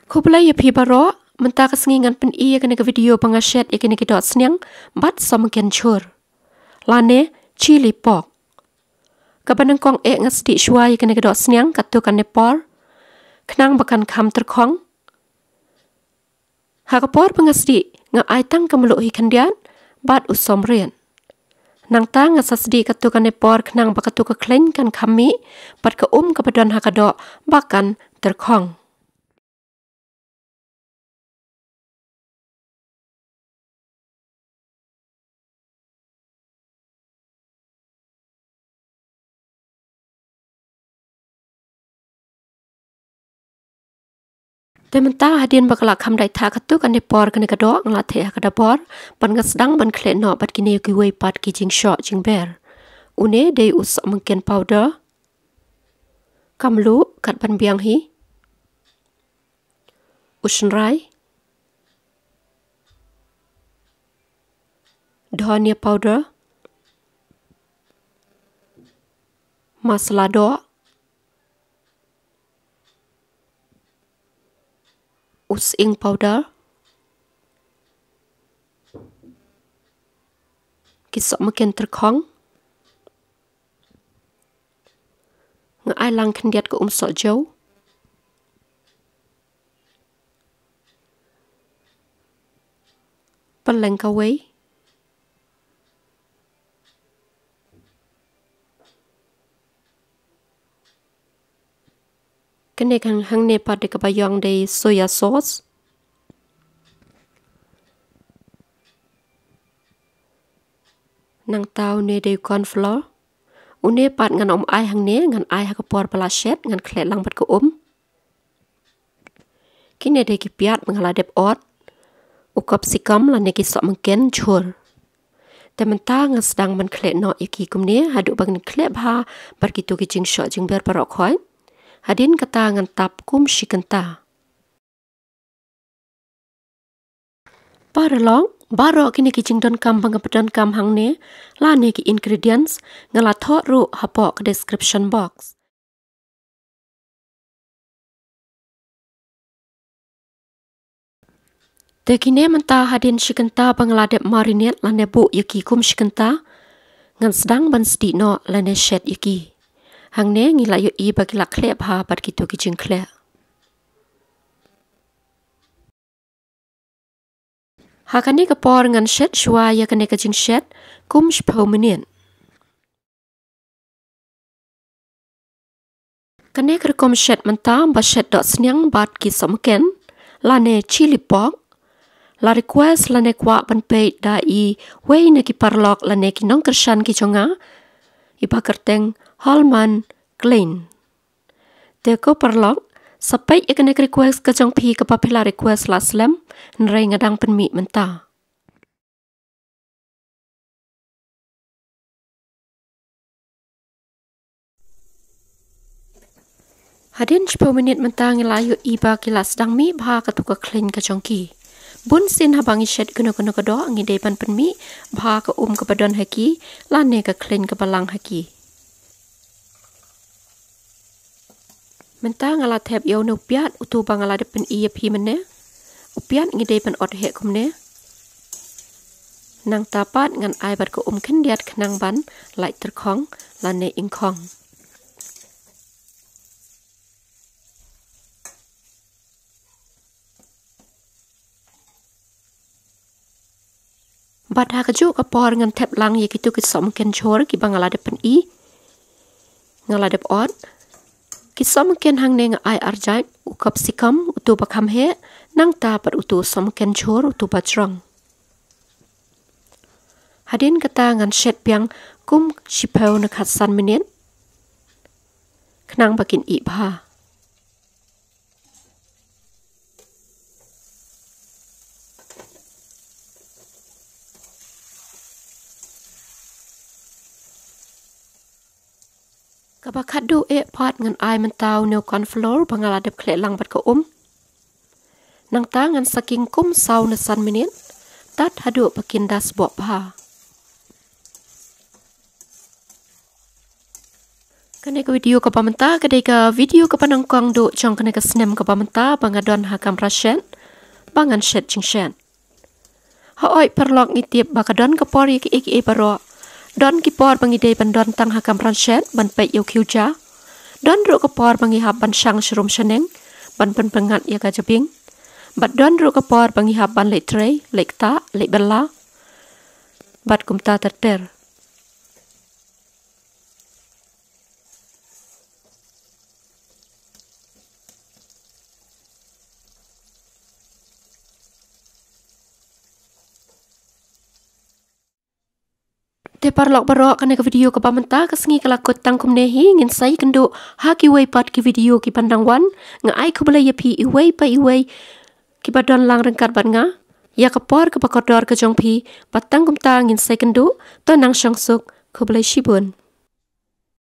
Kubulai ya pi baro mentah kesengingan pen iya kena ke video pengasyat ya kena ke dot senyang bat sama kencur. Lane chili pork. Kapanang kong ngasdi shua ya kena ke dot senyang katu kan nepor. Kenang bakan kam terkong. Hakapor pengasdi nga aitang kemeluk hikan dian bat usom rian. Nang ta ngasasdi katu kan nepor kenang bakatu ke klen kan kami bat ke kepadan hakadok bakan terkong. Tementah hadian bakalak ham dai tha katu kan nepor kan kadok ngelatih hakadabor pan ngasdang ban klet no bat kini giwei pat ki jing shot jing ber. Une dei us mungkin powder. Kamlu kat pan biang hi. Usenrai. Dhania powder. Masala do. Using powder. Kisok mungkin terkong. Ngai lang kendiat ke sok jauh. Peleng kawai. Kene kan hang ne pat de kabayong de soya sauce. Nang tau ne de corn flour. Une pat ngan ai hang ne ngan ai hakapor palaset ngan klet lang pat ke Kine de ki piat mengaladep ot. Ukap sikam lan ne ki sok mungkin chur. Tementa ngan sedang men klet no iki kumne haduk bang klet bah berkitu ki jing shot jing ber parok khoi. Hadin kata ngan tap kum shikenta. Paralong baro kini ki jing don kam bang pedan kam hang ne la ne ki ingredients ngala thot ru hapok description box. Tekine mentah hadin shikenta pangladep marinate lan nebu yaki kum shikenta ngan sedang ban sdi no lan ne shet yaki. Hang ne ngila yo i bagi lak klep ha bat kitu ki jing klep. Hakane kapor ngan shet shwa ya kane ka jing shet kum shpau menit. Kane kerkom shet mentah ba shet dot senyang bat ki somken lane chili pork. La request lane kwa ban pay da I wei ne ki parlok lane ki nong kershan ki chonga. Iba kerteng Holman Clean. Teko parlok sampai ikane request ke jong pi ke papila request la slam nrei ngadang penmi mentah. Hadin 10 menit mentah ngelayu iba kilas dang mi bah ketuka clean ke jong ki. Bun sin habangi shed kuno kedo ngi depan penmi bah ke kepadon haki lane ke clean ke balang haki. Mentah ngala tep yo no piat utu bangala depan iya pi mene. Upiat ngi depan ot hek kumne. Nang tapat ngan ai bat ke kendiat kenang ban lai terkong lane ingkong. Bat ha keju kapor ngan tep lang ye kitu kisom ken chor ki bangala depan I. Ngala dep ot. Kisom ken hang ne ai arjait ukap sikam utu bakam he nang ta pat utu som ken chor utu bajrong. Hadin kata ngan shet piang kum shipau na khasan menit. Kenang bakin I bah. Kabakat do pot ngan ai mentau neu corn flour bangaladep klet lang bat ke Nang ta ngan saking kum sau na san menit. Tat hadu pakin das bok bah. Kene ke video ke pamenta kedai ke video ke panangkong do jong kene ke snem ke pamenta bangadon hakam rasyen bangan shet jingshen. Haoi perlok ngitip bakadon ke pori ki iki baro. Don ki por bangide bandon tang hakam rasyen ban pek yo kiuja. Don ro ke por bangihap ban sang serum seneng ban pengat ya ka jebing. Bat don ro ke por bangihap ban lek trei, lek ta, lek bella. Bat kumta terter. Te parlok barok kena ke video ke pamenta kesengi kelakut tangkum nehi ngin sai kendo haki wei pat ki video ki pandang wan ngai ku bela yapi iwei pa iwei ki badon lang rengkat bat nga ya ke por ke pakodor ke jong pi batang kum ta ngin sai kendo to nang song suk ku bela shibun.